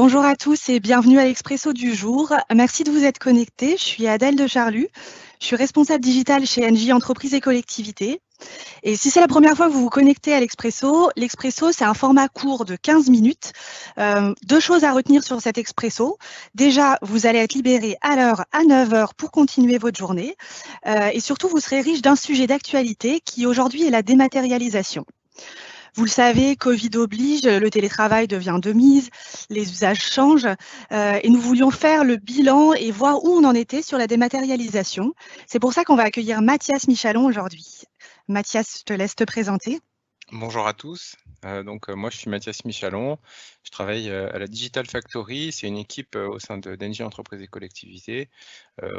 Bonjour à tous et bienvenue à l'Expresso du jour. Merci de vous être connectés. Je suis Adèle de Charlus. Je suis responsable digitale chez Engie Entreprises et Collectivités. Et si c'est la première fois que vous vous connectez à l'Expresso, c'est un format court de 15 minutes. Deux choses à retenir sur cet Expresso. Déjà, vous allez être libéré à l'heure à 9 heures pour continuer votre journée. Et surtout, vous serez riche d'un sujet d'actualité qui aujourd'hui est la dématérialisation. Vous le savez, Covid oblige, le télétravail devient de mise, les usages changent et nous voulions faire le bilan et voir où on en était sur la dématérialisation. C'est pour ça qu'on va accueillir Mathias Michalon aujourd'hui. Mathias, je te laisse te présenter. Bonjour à tous, moi je suis Mathias Michalon, je travaille à la Digital Factory, c'est une équipe au sein d'Engie Entreprises et Collectivités,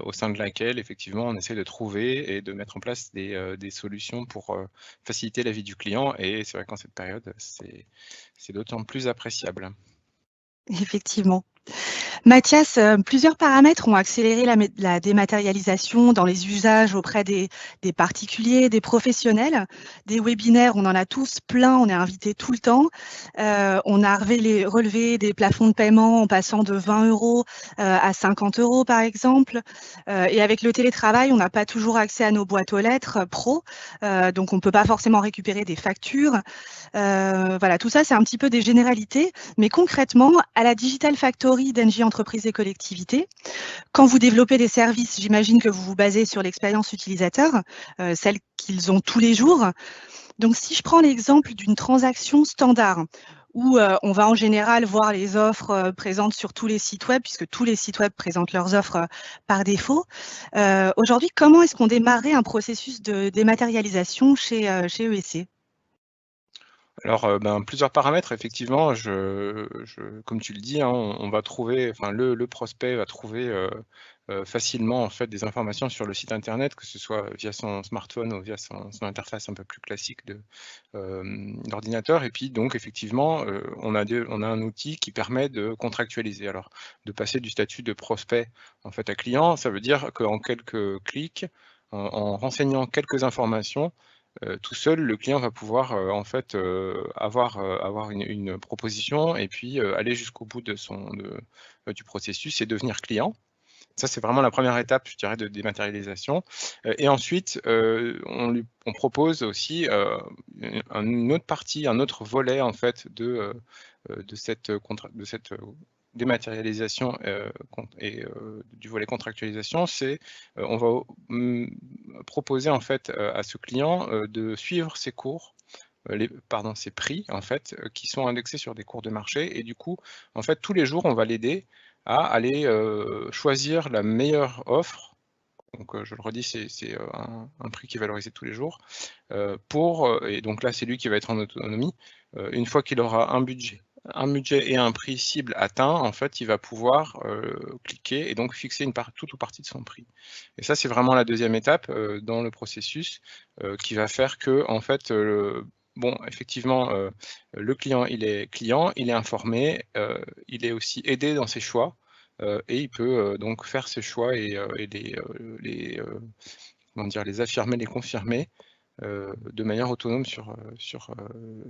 au sein de laquelle effectivement on essaie de trouver et de mettre en place des solutions pour faciliter la vie du client, et c'est vrai qu'en cette période c'est d'autant plus appréciable. Effectivement. Mathias, plusieurs paramètres ont accéléré la dématérialisation dans les usages auprès des particuliers, des professionnels. Des webinaires, on en a tous plein, on est invité tout le temps. On a relevé des plafonds de paiement en passant de 20 € à 50 € par exemple. Et avec le télétravail, on n'a pas toujours accès à nos boîtes aux lettres pro, donc on ne peut pas forcément récupérer des factures. Voilà, tout ça, c'est un petit peu des généralités. Mais concrètement, à la Digital Factory d'Engie Entreprises et Collectivités, quand vous développez des services, j'imagine que vous vous basez sur l'expérience utilisateur, celle qu'ils ont tous les jours. Donc, si je prends l'exemple d'une transaction standard, où on va en général voir les offres présentes sur tous les sites web, puisque tous les sites web présentent leurs offres par défaut. Aujourd'hui, comment est-ce qu'on démarrait un processus de dématérialisation chez EEC ? Alors, plusieurs paramètres effectivement, comme tu le dis, hein, on va trouver, enfin le prospect va trouver facilement en fait des informations sur le site internet, que ce soit via son smartphone ou via son interface un peu plus classique d'ordinateur. Et puis donc effectivement, on a un outil qui permet de contractualiser. Alors, de passer du statut de prospect en fait à client, ça veut dire qu'en quelques clics, en renseignant quelques informations, tout seul, le client va pouvoir en fait avoir une proposition, et puis aller jusqu'au bout du processus et devenir client. Ça, c'est vraiment la première étape, je dirais, de dématérialisation. Et ensuite, on propose aussi une autre partie, un autre volet en fait de cette dématérialisation et du volet contractualisation. C'est on va proposer en fait à ce client de suivre ses cours, ses prix en fait, qui sont indexés sur des cours de marché, et du coup, en fait, tous les jours, on va l'aider à aller choisir la meilleure offre. Donc, je le redis, c'est un prix qui est valorisé tous les jours, et donc là, c'est lui qui va être en autonomie. Une fois qu'il aura un budget et un prix cible atteint, en fait, il va pouvoir cliquer et donc fixer toute ou partie de son prix. Et ça, c'est vraiment la deuxième étape dans le processus, qui va faire que, en fait, effectivement, le client, il est informé, il est aussi aidé dans ses choix, et il peut donc faire ses choix et les affirmer, les confirmer de manière autonome sur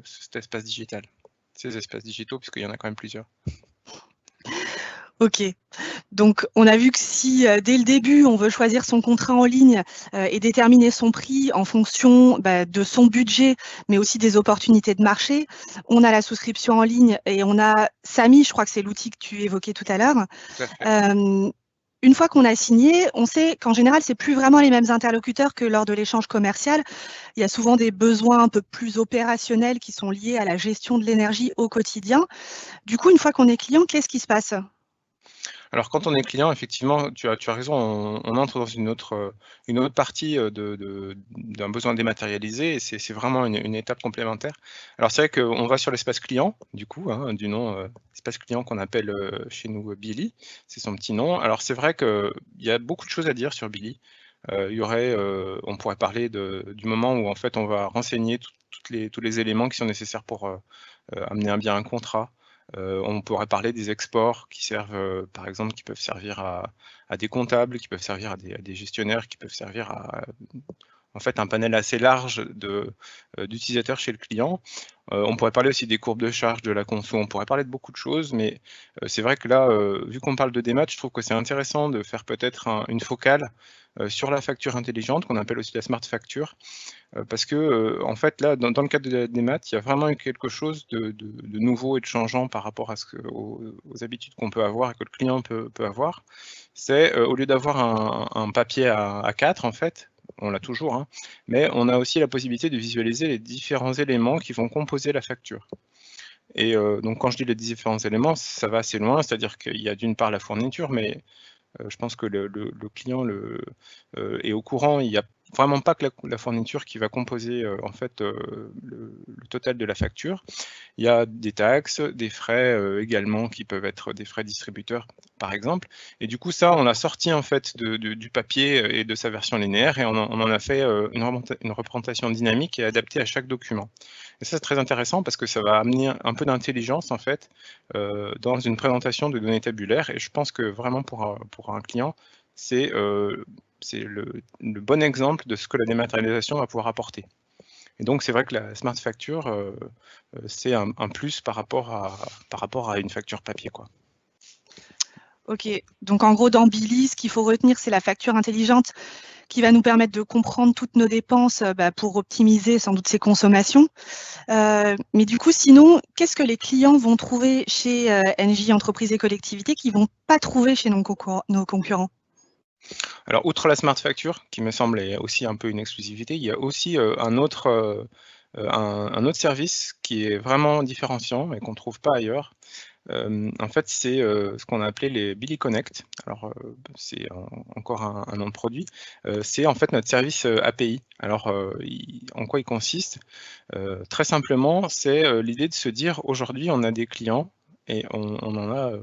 cet espace digital. Ces espaces digitaux, puisqu'il y en a quand même plusieurs. Ok. Donc, on a vu que si dès le début, on veut choisir son contrat en ligne et déterminer son prix en fonction de son budget, mais aussi des opportunités de marché, on a la souscription en ligne et on a Samy, je crois que c'est l'outil que tu évoquais tout à l'heure. Tout à fait. Une fois qu'on a signé, on sait qu'en général, c'est plus vraiment les mêmes interlocuteurs que lors de l'échange commercial. Il y a souvent des besoins un peu plus opérationnels qui sont liés à la gestion de l'énergie au quotidien. Du coup, une fois qu'on est client, qu'est-ce qui se passe ? Alors, quand on est client, effectivement, tu as raison, on entre dans une autre partie d'un besoin dématérialisé, et c'est vraiment une étape complémentaire. Alors, c'est vrai qu'on va sur l'espace client, du coup, hein, du nom espace client, qu'on appelle chez nous Billy, c'est son petit nom. Alors, c'est vrai qu'il y a beaucoup de choses à dire sur Billy. On pourrait parler du moment où en fait on va renseigner tous les éléments qui sont nécessaires pour amener un bien à un contrat. On pourrait parler des exports qui servent, par exemple, qui peuvent servir à des comptables, qui peuvent servir à des gestionnaires, qui peuvent servir en fait un panel assez large d'utilisateurs chez le client. On pourrait parler aussi des courbes de charge de la conso, on pourrait parler de beaucoup de choses, mais c'est vrai que là, vu qu'on parle de démat, je trouve que c'est intéressant de faire peut-être une focale sur la facture intelligente, qu'on appelle aussi la smart facture, parce que en fait là, dans le cadre de la démat, il y a vraiment eu quelque chose de nouveau et de changeant par rapport à aux habitudes qu'on peut avoir et que le client peut avoir. C'est au lieu d'avoir un papier à 4 en fait, on l'a toujours, hein, mais on a aussi la possibilité de visualiser les différents éléments qui vont composer la facture. Et donc quand je dis les différents éléments, ça va assez loin, c'est-à-dire qu'il y a d'une part la fourniture, mais je pense que le client est au courant, il n'y a vraiment pas que la fourniture qui va composer en fait le total de la facture. Il y a des taxes, des frais également qui peuvent être des frais distributeurs par exemple. Et du coup ça, on l'a sorti en fait du papier et de sa version linéaire et on en a fait une représentation dynamique et adaptée à chaque document. Et ça c'est très intéressant parce que ça va amener un peu d'intelligence en fait dans une présentation de données tabulaires et je pense que vraiment pour un client, c'est le bon exemple de ce que la dématérialisation va pouvoir apporter. Et donc, c'est vrai que la smart facture, c'est un plus par rapport à une facture papier, quoi. Ok, donc en gros, dans Billy, ce qu'il faut retenir, c'est la facture intelligente qui va nous permettre de comprendre toutes nos dépenses pour optimiser sans doute ses consommations. Mais du coup, sinon, qu'est-ce que les clients vont trouver chez NJ Entreprises et Collectivités qu'ils ne vont pas trouver chez nos concurrents? Alors, outre la smart facture, qui me semble est aussi un peu une exclusivité, il y a aussi un autre service qui est vraiment différenciant et qu'on ne trouve pas ailleurs. En fait, c'est ce qu'on a appelé les Billy Connect. Alors, c'est encore un nom de produit. C'est en fait notre service API. Alors, en quoi il consiste? Très simplement, c'est l'idée de se dire aujourd'hui, on a des clients et on en a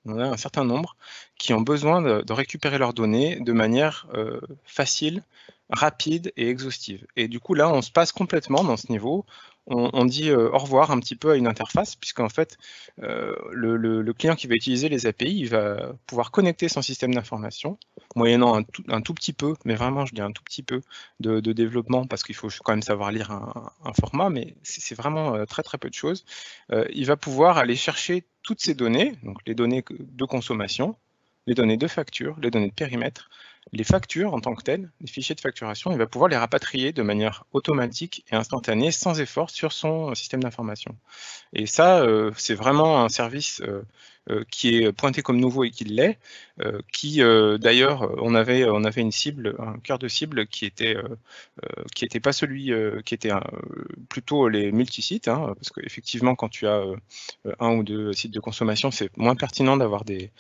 un certain nombre qui ont besoin de récupérer leurs données de manière facile, rapide et exhaustive. Et du coup, là, on se passe complètement dans ce niveau. On dit au revoir un petit peu à une interface, puisqu'en fait, le client qui va utiliser les API, il va pouvoir connecter son système d'information, moyennant un tout petit peu, mais vraiment, je dis un tout petit peu, de développement, parce qu'il faut quand même savoir lire un format, mais c'est vraiment très très peu de choses. Il va pouvoir aller chercher toutes ces données, donc les données de consommation, les données de facture, les données de périmètre, les factures en tant que telles, les fichiers de facturation, il va pouvoir les rapatrier de manière automatique et instantanée, sans effort, sur son système d'information. Et ça, c'est vraiment un service qui est pointé comme nouveau et qui l'est, qui d'ailleurs, on avait une cible, un cœur de cible qui était pas celui qui était plutôt les multisites, hein, parce qu'effectivement, quand tu as un ou deux sites de consommation, c'est moins pertinent d'avoir des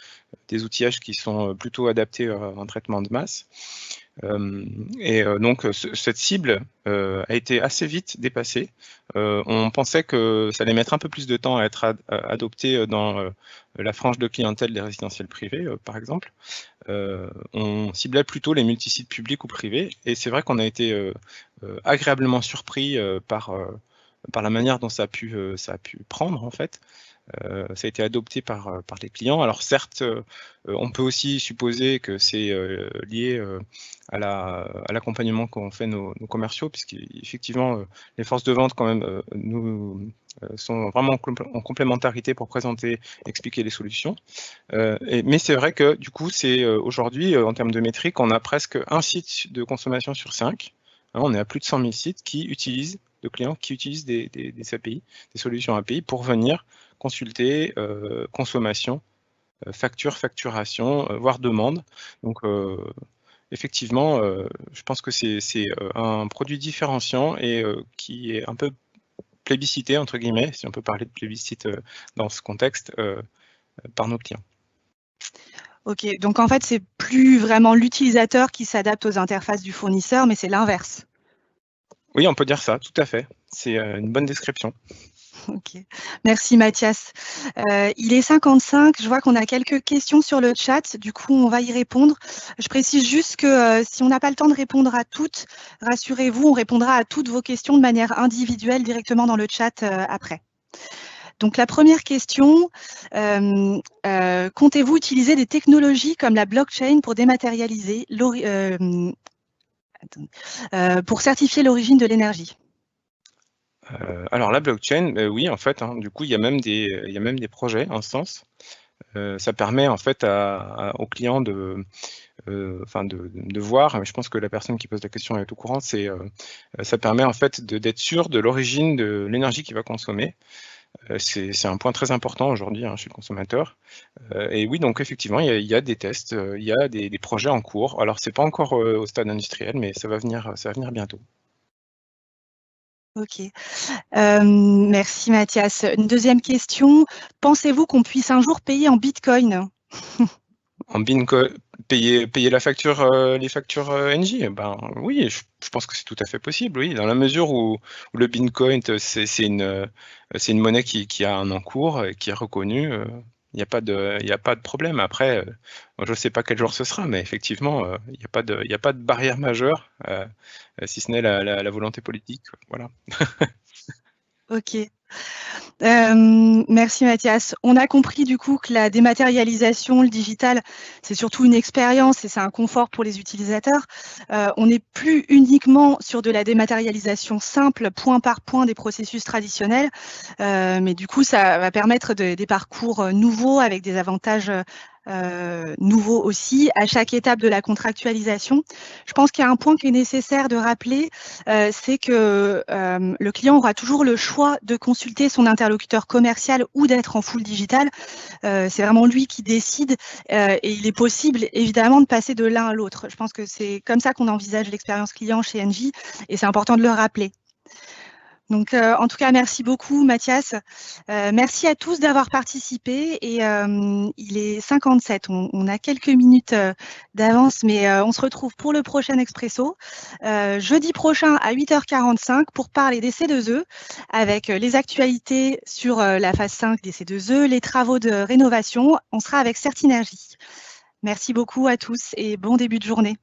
outillages qui sont plutôt adaptés à un traitement de masse. Donc cette cible a été assez vite dépassée. On pensait que ça allait mettre un peu plus de temps à être adopté dans la frange de clientèle des résidentiels privés, par exemple. On ciblait plutôt les multisites publics ou privés, et c'est vrai qu'on a été agréablement surpris par la manière dont ça a pu prendre en fait. Ça a été adopté par les clients. Alors certes, on peut aussi supposer que c'est lié à l'accompagnement qu'ont fait nos commerciaux, puisqu'effectivement, les forces de vente quand même sont vraiment en complémentarité pour présenter, expliquer les solutions. Mais c'est vrai que du coup, c'est aujourd'hui, en termes de métriques, on a presque un site de consommation sur 5. Hein, on est à plus de 100 000 sites de clients qui utilisent des API, des solutions API pour venir consulter, consommation, facturation, voire demande. Donc effectivement, je pense que c'est un produit différenciant et qui est un peu plébiscité, entre guillemets, si on peut parler de plébiscite dans ce contexte, par nos clients. Ok, donc en fait, c'est plus vraiment l'utilisateur qui s'adapte aux interfaces du fournisseur, mais c'est l'inverse. Oui, on peut dire ça, tout à fait. C'est une bonne description. Ok, merci Mathias. Il est 55, je vois qu'on a quelques questions sur le chat, du coup on va y répondre. Je précise juste que si on n'a pas le temps de répondre à toutes, rassurez-vous, on répondra à toutes vos questions de manière individuelle directement dans le chat après. Donc la première question, comptez-vous utiliser des technologies comme la blockchain pour dématérialiser pour certifier l'origine de l'énergie. Alors la blockchain, oui, en fait, du coup, il y a même des projets en ce sens. Ça permet en fait aux clients de voir, mais je pense que la personne qui pose la question est au courant, ça permet en fait d'être sûr de l'origine de l'énergie qu'il va consommer. C'est un point très important aujourd'hui chez le consommateur. Et oui, donc effectivement, il y a des tests, il y a des projets en cours. Alors c'est pas encore au stade industriel, mais ça va venir bientôt. Ok. Merci Mathias. Une deuxième question. Pensez-vous qu'on puisse un jour payer en Bitcoin? En payer les factures Engie? Ben oui, je pense que c'est tout à fait possible, oui, dans la mesure où le Bitcoin, c'est une monnaie qui a un encours et qui est reconnue, il n'y a pas de problème. Après, moi je ne sais pas quel jour ce sera, mais effectivement, il n'y a pas de barrière majeure, si ce n'est la volonté politique, voilà. Ok. Merci Mathias. On a compris du coup que la dématérialisation, le digital, c'est surtout une expérience et c'est un confort pour les utilisateurs. On n'est plus uniquement sur de la dématérialisation simple, point par point des processus traditionnels, mais du coup, ça va permettre des parcours nouveaux avec des avantages nouveaux aussi à chaque étape de la contractualisation. Je pense qu'il y a un point qui est nécessaire de rappeler, c'est que le client aura toujours le choix de consulter son interlocuteur commercial ou d'être en full digital. C'est vraiment lui qui décide et il est possible évidemment de passer de l'un à l'autre. Je pense que c'est comme ça qu'on envisage l'expérience client chez Engie et c'est important de le rappeler. Donc, en tout cas, merci beaucoup, Mathias. Merci à tous d'avoir participé. Et il est 57. On a quelques minutes d'avance, mais on se retrouve pour le prochain Expresso, jeudi prochain à 8h45 pour parler des C2E, avec les actualités sur la phase 5 des C2E, les travaux de rénovation. On sera avec Certinergie. Merci beaucoup à tous et bon début de journée.